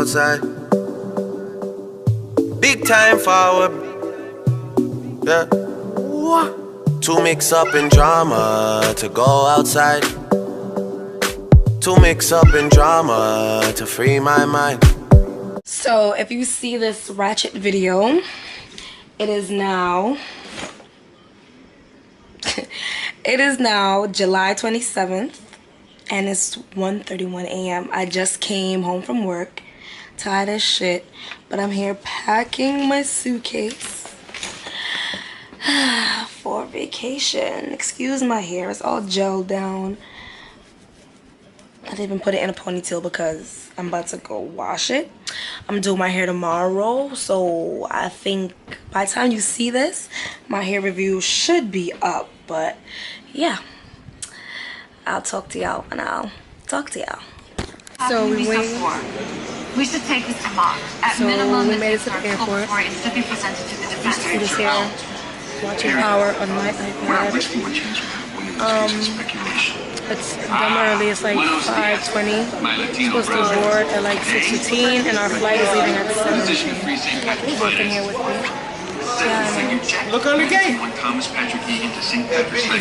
outside. Big time forward. Yeah. To mix up in drama, to go outside. To mix up in drama, to free my mind. So if you see this ratchet video, it is now July 27th and it's 1:31 a.m. I just came home from work, tired as shit, but I'm here packing my suitcase for vacation. Excuse my hair, it's all gelled down. I didn't even put it in a ponytail because I'm about to go wash it. I'm doing my hair tomorrow, so I think by the time you see this, my hair review should be up. But yeah, I'll talk to y'all and I'll talk to y'all. So we should take this to Mark. At minimum, we made it to the airport. It should be presented to the defense. See this here, watching Power on my iPad. It's dumb early, it's like 5:20. We're supposed to board at like 6:15 and our flight is leaving at 7. He's working here with me. Yeah, look on the gate. He's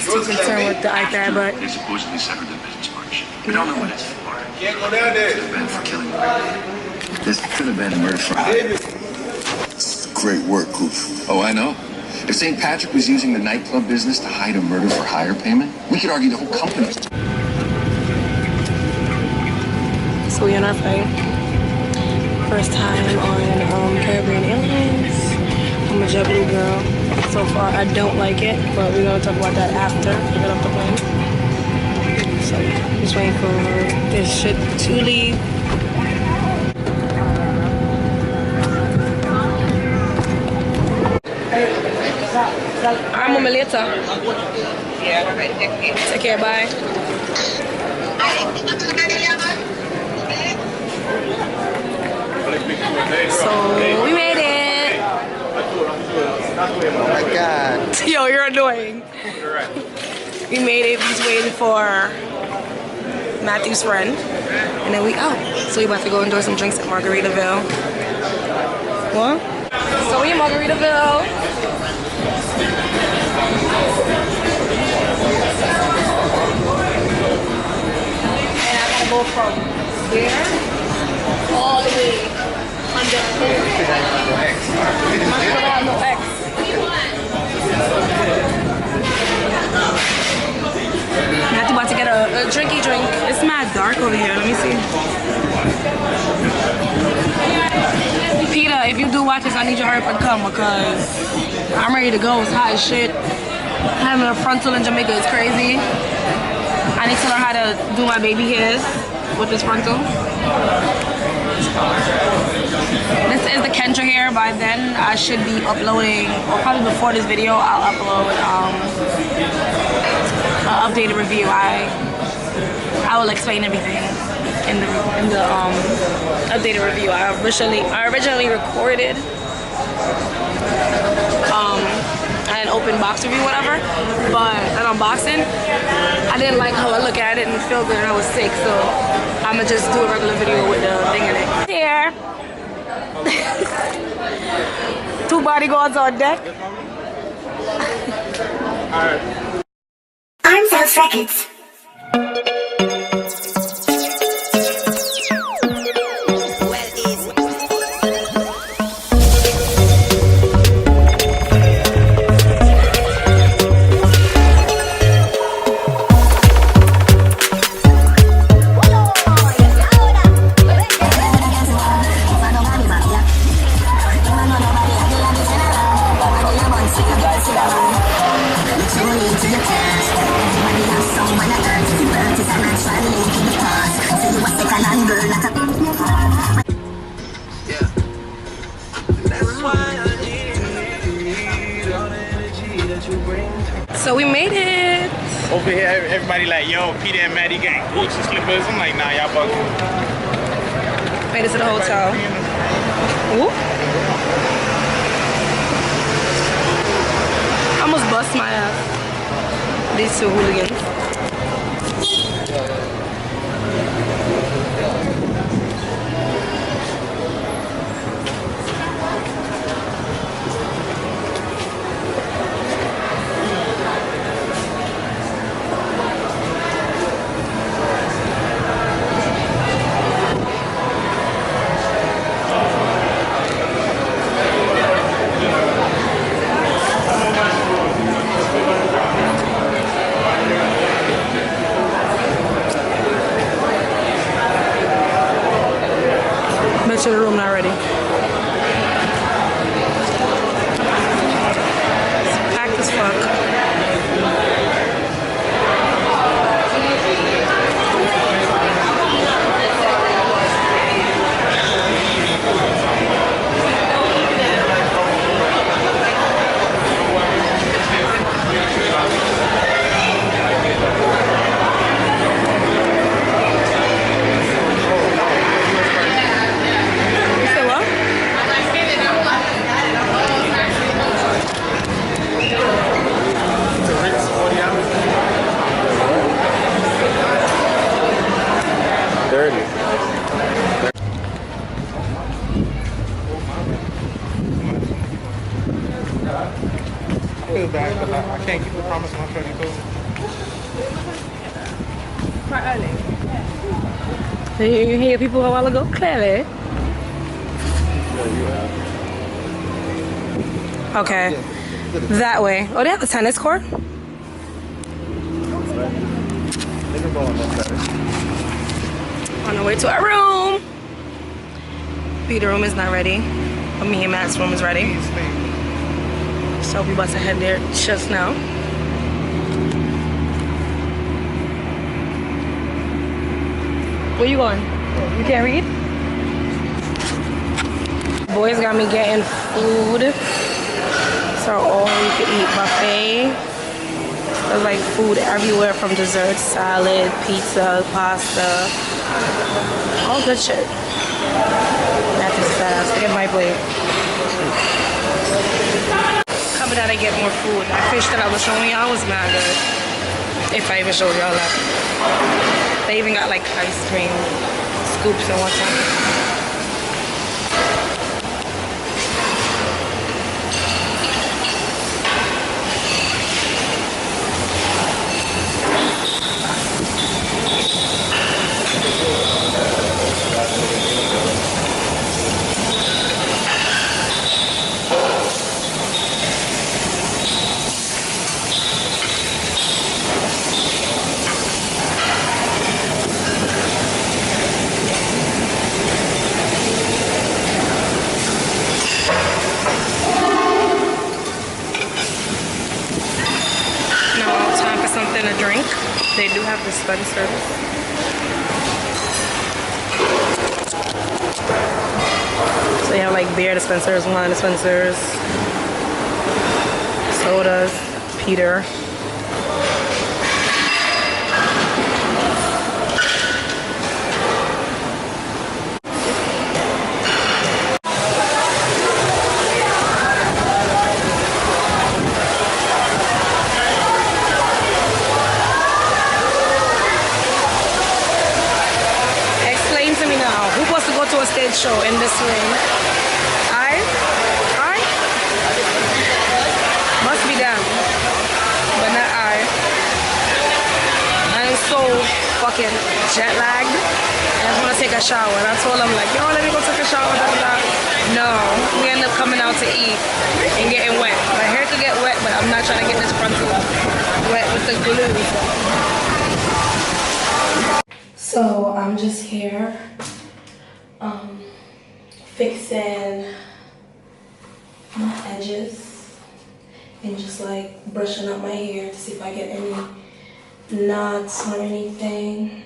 too concerned with the iPad, but they supposedly severed the business partnership. We don't know what it's for. Can't go down there. Could have been for killing me. This could have been a murder for hire. Great work, Goof. Oh, I know. If St. Patrick was using the nightclub business to hide a murder for hire payment, we could argue the whole company. So we on our flight. First time on Caribbean Airlines. I'm a JetBlue girl. So far, I don't like it, but we're gonna talk about that after we get off the plane. So just waiting for this shit to leave. I'm on my later. Take care, bye. So we made it. Oh my god. Yo, you're annoying. We made it. He's waiting for Matthew's friend. And then we out. So we about to go enjoy some drinks at Margaritaville. What? So we in Margaritaville. And I gotta go from there all the way under there. I don't have no X. Matthew about to get a drinky drink. It's mad dark over here. Let me see. Peter, if you do watch this, I need your help and come because I'm ready to go. It's hot as shit. Having a frontal in Jamaica is crazy. I need to learn how to do my baby hairs with this frontal. This is the Kendra hair. By then, I should be uploading, or probably before this video, I'll upload an updated review. I will explain everything in the updated review. I originally recorded an open box review, whatever, but an unboxing. I didn't like how I look at it and feel good, and I was sick, so I'ma just do a regular video with the thing in it. Here, 2 bodyguards on deck. Arms Out Records. So we made it. Over here, everybody like, yo, Peter and Maddie gang, Gucci slippers. I'm like, nah, y'all bugging. Made it to the hotel. Ooh. Almost bust my ass. These 2 hooligans. feel bad because I can't keep the promise my shorty told me. Quite early. Did you hear people a while ago? Clearly. Okay. That way. Oh, they have the tennis court? On our way to our room. Peter's room is not ready. But me and Matt's room is ready. So we about to head there just now. Where you going? You can't read? Boys got me getting food. So all you can eat buffet. There's like food everywhere from dessert, salad, pizza, pasta. All good shit. That's just fast. Look at my plate. Coming out and get more food. That fish that I was showing y'all was mad good. If I even showed y'all that. They even got like ice cream scoops and whatnot. Something to drink. They do have dispensers. So you have like beer dispensers, wine dispensers, sodas, Peter. Show in this room. I must be them, but not I. I'm so fucking jet lagged and I just want to take a shower. And I told them like, yo, let me go take a shower. Blah, blah, blah. No, we end up coming out to eat and getting wet. My hair could get wet, but I'm not trying to get this frontal wet with the glue. So I'm just here. Fixing my edges and just like brushing up my hair to see if I get any knots or anything.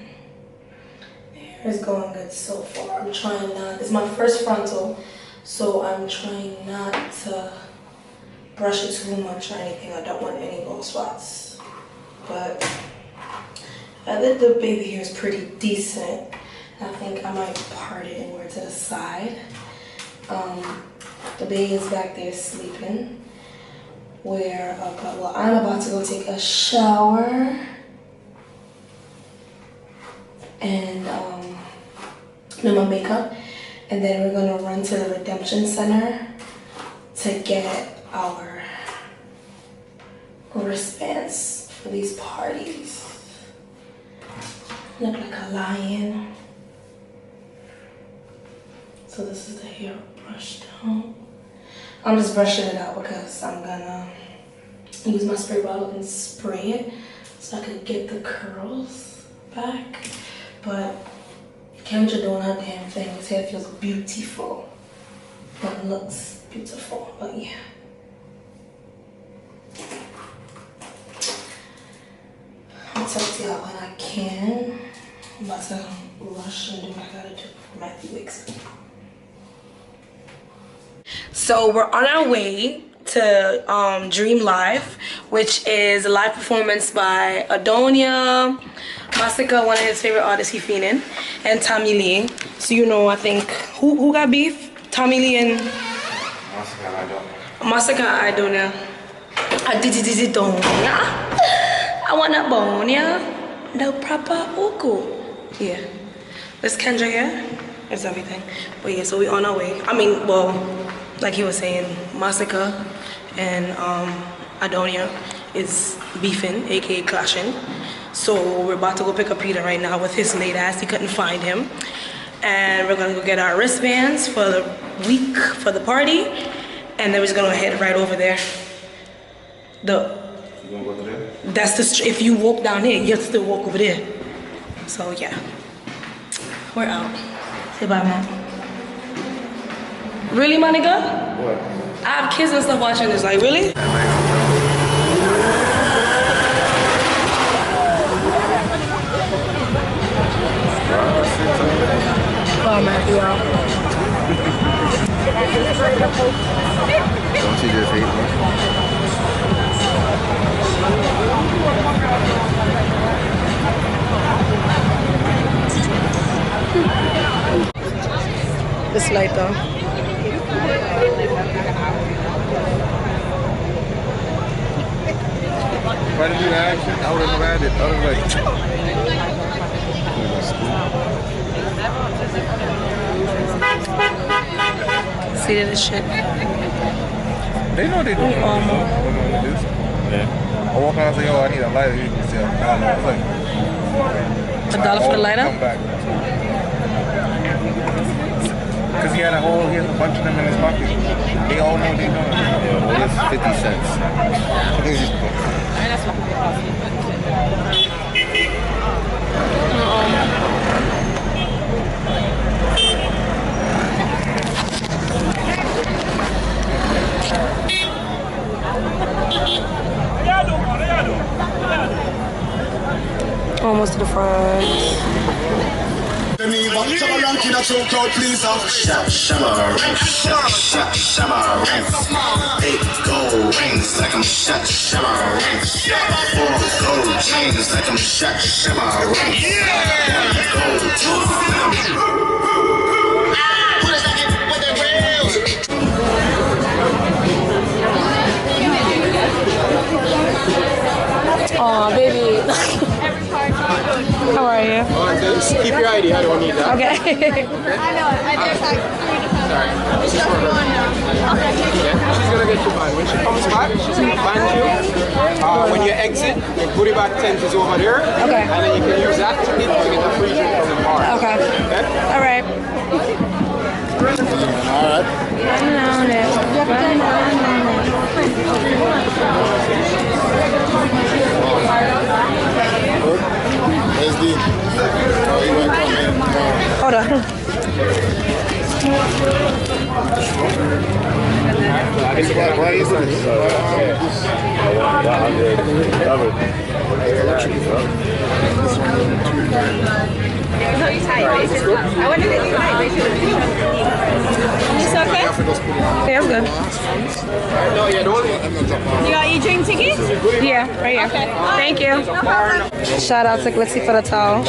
The hair is going good so far. I'm trying not, it's my first frontal, so I'm trying not to brush it too much or anything. I don't want any bald spots. But I think the baby hair is pretty decent. I think I might part it and wear it to the side. The baby is back there sleeping. Well, I'm about to go take a shower and do my makeup, and then we're gonna run to the redemption center to get our wristbands for these parties. Look like a lion. So this is the hair brush down. I'm just brushing it out because I'm gonna use my spray bottle and spray it so I can get the curls back. But Kendra doing her damn thing. His hair feels beautiful. It looks beautiful, but yeah. I'll talk to y'all when I can. I'm about to rush and do what I gotta do before Matthew wakes up. So we're on our way to Dream Live, which is a live performance by Adonia, Masika, one of his favorite artists, he feeling, and Tommy Lee. So you know, I think who got beef? Tommy Lee and Masika and Adonia. I want a bone, yeah. The proper uku. Yeah. There's Kendra here. There's everything. But yeah, so we on our way. I mean, well, like he was saying, Masika and Adonia, is beefing, aka clashing. So we're about to go pick up Peter right now with his late ass. He couldn't find him. And we're gonna go get our wristbands for the week, for the party. And then we're just gonna head right over there. You wanna go over there? That's the, if you walk down here, you have to still walk over there. So yeah, we're out. Say bye, man. Really, my nigga? What? I have kids and stuff watching this, like, really? Oh, Matthew, Don't you just hate me? This light though. If I didn't do the action, I would have never had it. I would have like... See this shit? They know they do. Yeah. I walk out and say, yo, I need a lighter. You can say, I don't know. It's like... $1 for the lighter? Come back. Because he had a whole, he has a bunch of them in his pocket. They all know they know. Yeah, well, it's 50 cents. Almost to the front. Eight gold rings like I'm shot, rings. 4 gold chains like I'm shot, rings. Gold tooth. What is that with the rails? Aw, baby. How are you? Just keep your ID, I don't need that. Okay. I know, I just like... Sorry. This is for her. She's gonna get you banned. When she comes back, she's gonna ban you. When you exit, your goodie bag tent is over there. Okay. And then you can use that to get a free drink from the bar. Okay. Okay? Alright. Hold on. Why is this? I wonder if it's tight. It's okay? Yeah, I'm good. No, you don't. You got your drink ticket? Yeah, right here. Okay. Thank you. No problem. Shout out to Glitzy for the towel.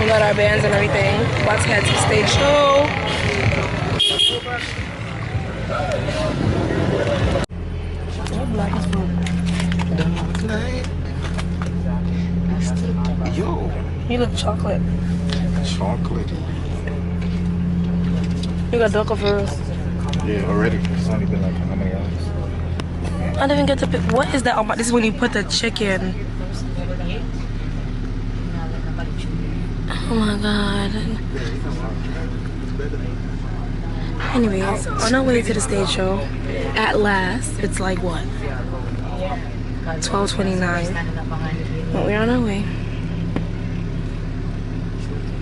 We got our bands and everything. About to head to the stage show. Black as fuck. Yo. You look chocolate. Chocolate. You got darker first. Yeah, already. It's only been like how many hours? I didn't even get to pick. What is that? Oh my, this is when you put the chicken. Oh my god. Anyways, on our way to the stage show. At last, it's like what? 12:29. But we're on our way.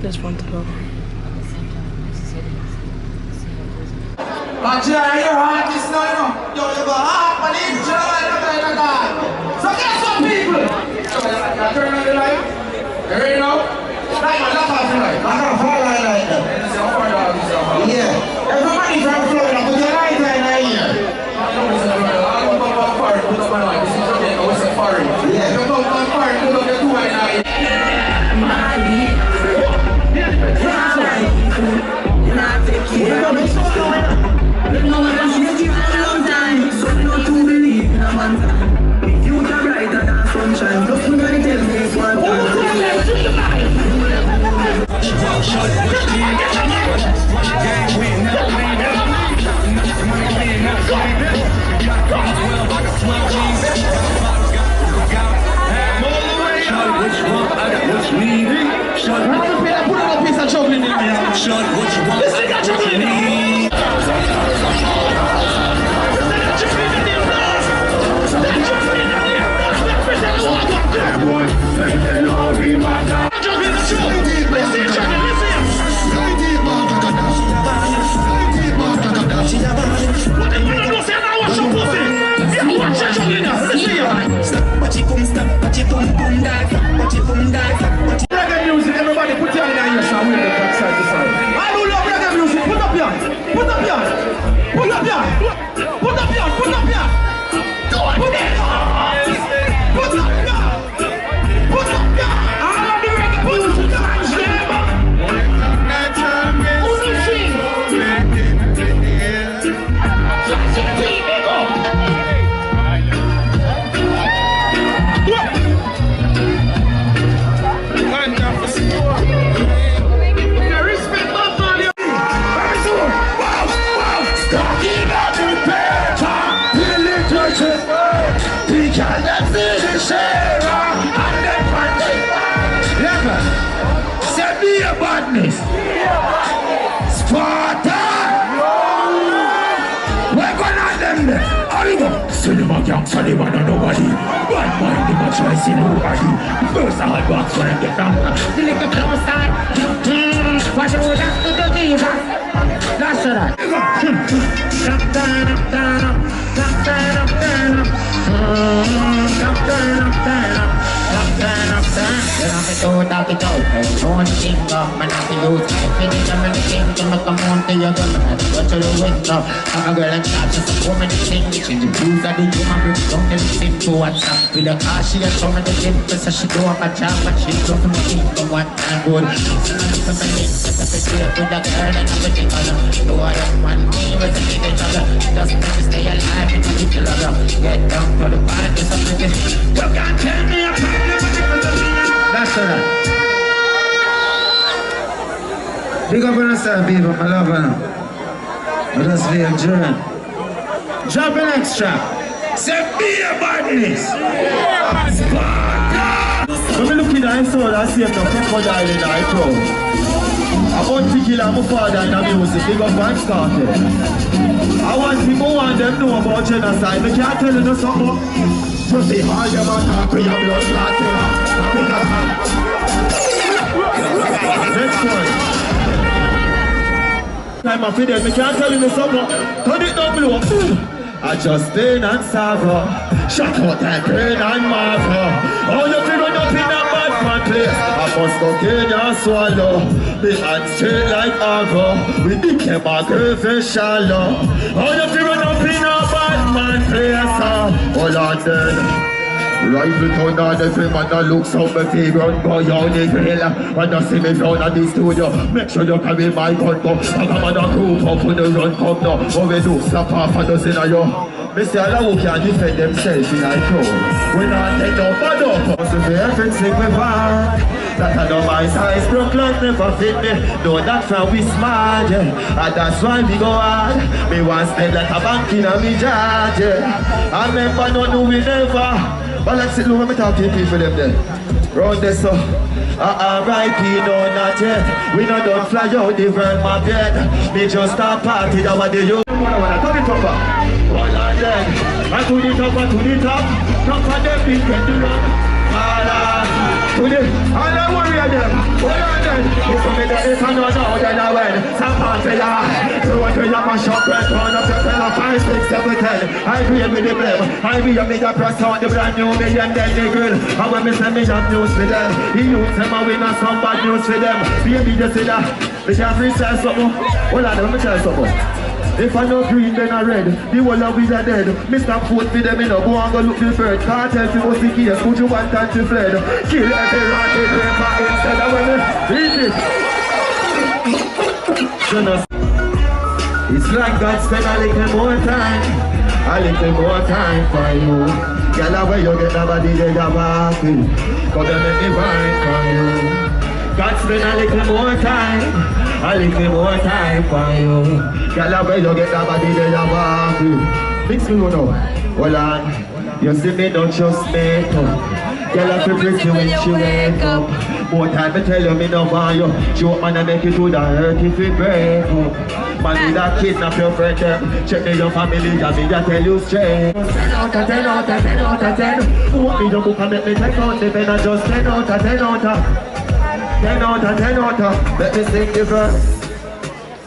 This one to go. But you're hard this now, you know. Yo, you go hard, but in so get some people. So turn on the light. You ready now? Like my left half light. I'm gonna fall like that. Yeah. Everybody from Florida, put your light in here. Yeah. Put on a piece of juggling in me. This thing got juggling. Reggae music, everybody put your hand on your side, we're the back side to side. I do love reggae music, put up your, put up your, put up your, put up your, put up your. Put up your, put up your, put up your. I love the reggae music, guys, badness. Sparta! We're gonna them there. Oliver! Cinema gang, Sullivan and nobody. Bad mind, they much choice in nobody. First hard box when I get down. The little close side. Watch it all that to the diva. That's right. Up, down, up, down, up. Up, down, up, down, up. Up, down, up, down, up. Up, down, up, down. Talk it out. Don't think of man have to use. Finish them anything to make a moan to your gun. Go to the window. I'm a girl and start just a woman to sing. Change the blues of the human bring down everything to WhatsApp. With a car she has some of the gym. So she do up a job but she don't come to from one time good. So I'm looking for me. Set up a trip with a girl and everything on her. Do I have one me with a nigga trouble. Just make me stay alive and keep the love. Get down to the bar. Do something. You can't tell me a problem. That's all right. Big up on yourself, people, I love you. Let us be enjoying. Drop an extra. Say, be a badness. Sparta! When we look in the soul, I see a crocodile in the crowd. I want to kill my father in the music. Big up and started. I want people want them know about genocide. I can't tell you something. Just say, all your man talk with your blood clotting. Next one. I'm a fidel, me can't tell you something. Turn it down below. I just pain and sorrow. Shut out and pain and marvel. Oh, you feel run up in a bad man place. I must go gain and swallow. The hands straight like arrow. We became a grave shallow. Oh, you feel run up in a bad man place. Oh, Lord, then. Rifle town on every man that looks up my feet run by on the grill. When you see me down at the studio, make sure you carry my gun go. I got man a group up when the run come now. Oh we do slap off and dozen of you. Me say all who can defend themselves in a crowd. We not take no bad up. So for everything we want. That I know my size broke clothes never fit me. No that from we smart, yeah. And that's why we go hard. Me want stay like a bank in a me charge, yeah. I remember no do we never. But let's see, look at me talking to people them there. Round this up. R.I.P. no not yet. We not done fly out the world my bed. Me just start party that what they use. Turn it up. One on them. And to the top and to the top. Top of them big get to run. To the all I worry of them. One on them. It's coming there if I don't know then I win. Some party ya. So what you have a shop right on up to tell 5, 6, 7, 10. I agree with the blame. I be a mega press on the brand new million then the girl. And when me say me have news for them. He use them and we not some bad news for them. Baby just say that. We can't freestyle something. Hold on, let me tell you something. If I no green then I red, the whole of we are dead. Mr. Foot for them in a go and go look the bird. Can't tell you what's the case, put you one time to fled. Kill every rat in the back instead of when you eat it. It's like God spend a little more time. A little more time for you. Girl, where you get the body they are walking. Come and make me wine for you. God spend a little more time. A little more time for you. Girl, where you get the body they are walking. Mix me now. Hold on. You see me don't just make up. Girl, I feel pretty when she wake up. More time I tell you me no want you. She want man to make you to the hurt if we break up. Man, with that kidnap your friend them. Check your family and me just tell you straight. 10 out of 10 out of 10 out of 10. Want me to book and make me take out the pen and just 10 out of 10 out of 10 out of 10 out of. Let me sing the verse.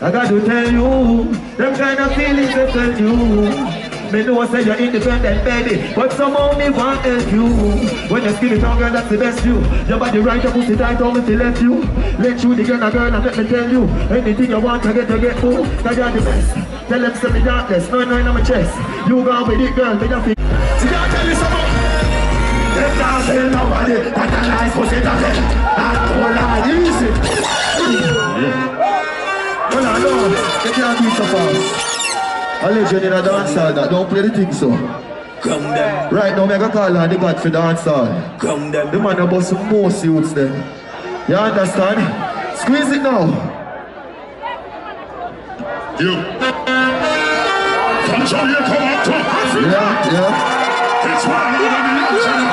I got to tell you, them kind of feelings I tell you. Me know say you're independent, baby, but somehow me want help you. When you skin it on, girl, that's the best view. Your body right, your pussy tight, don't me left you. Let you the girl, and let me tell you, anything you want, I get fool. Cause you're the best. Tell them say me darkness, no in my chest. You go with it, girl, me just feel. See, I tell you something. Them can't tell nobody that a nice pussy does it. And all I easy. Well, I know, they can't be so fast. A legend in a dancehall that don't play the thing so. Right now, I call her the god for dancehall. The man about some more suits then. You understand? Squeeze it now. You. From Jamaica up to Africa. Yeah. It's one of the Mexico.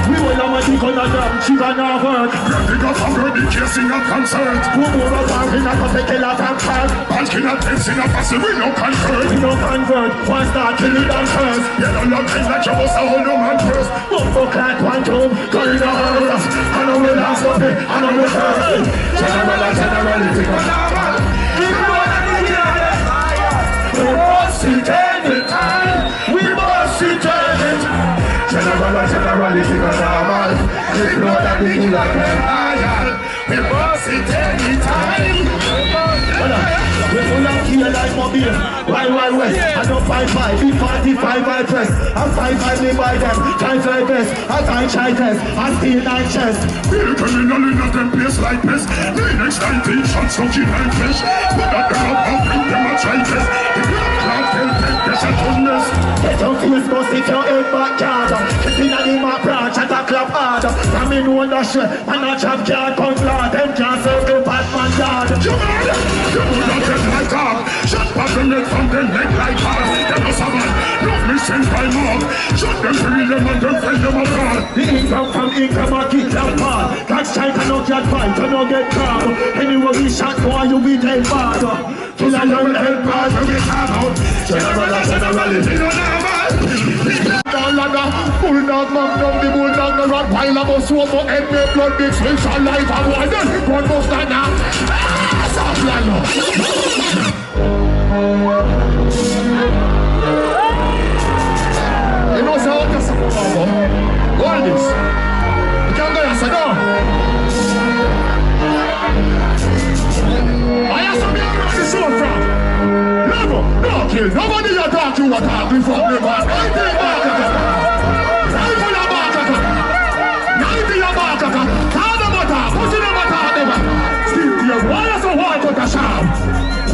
We will have a dick on a dam, she can have work. Grab up from her, the chasing a concert. Who move up and in a particular tankard. Banking a tense in a passy, we no convert. We no convert, one start killing them first. You don't look like you must have hold no man first. Bumbo clad, one tomb, go in a hearse. I know we'll have something, I know we'll hurt. Generally, we go down. We must see anytime. We must see anytime. Generally, we go normal. We know that we do like them. We must see anytime. We full of key like mobile. Wild West. I don't 5-5, B45 I press. I'm 5-5 me by them. Try fly best. I try test. I steal 9 chest. Real criminal in a them place like this. 9x19 shots so keep 9 fish. Put that them up and bring them a try test. The black cloud can take this a goodness. Get your face bust if your head back yard. Keep in a my branch at a club hard. Come in on the shred. And a job can't come loud. Them can't circle past my yard. You would not get like up. Shut back the neck from the neck like hard. Them no saban, love me sent by mob. Shut them free them and them friend them abroad. The income from income I keep them hard. Catch tight and no get fight and no get calm. Anyway we shot boy you be dead bad. Kill a young head bad when we come out. Generally, we don't have bulldog, magnum, the bulldog, the rottweiler, must swap for head, make blood, mix, switch, and life, and one, then one must stand now. You know, so what you're saying, hold this. You can't go and say no. I have some young man to show from. Never, no kill, nobody you talk to what talking from me, man.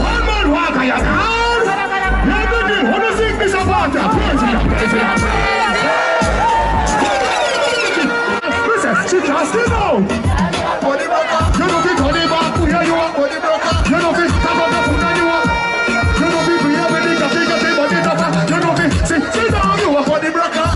One man walk I am out. Everything, who does think this about you? Listen, she can't stay out. You know fit honey back, where you are, body broker. You know fit come up the food and you are. You know fit play with the coffee, body topper. You know fit sit down, you are body broker.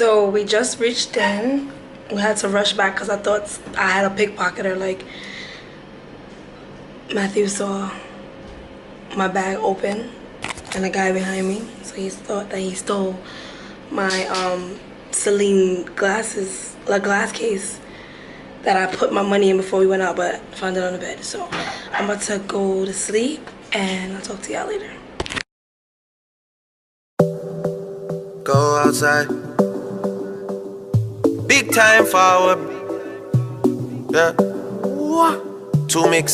So we just reached in. We had to rush back because I thought I had a pickpocketer. Like, Matthew saw my bag open and the guy behind me, so he thought that he stole my Celine glasses, like glass case that I put my money in before we went out, but found it on the bed. So I'm about to go to sleep and I'll talk to y'all later. Go outside. Big time forward. Yeah. To mix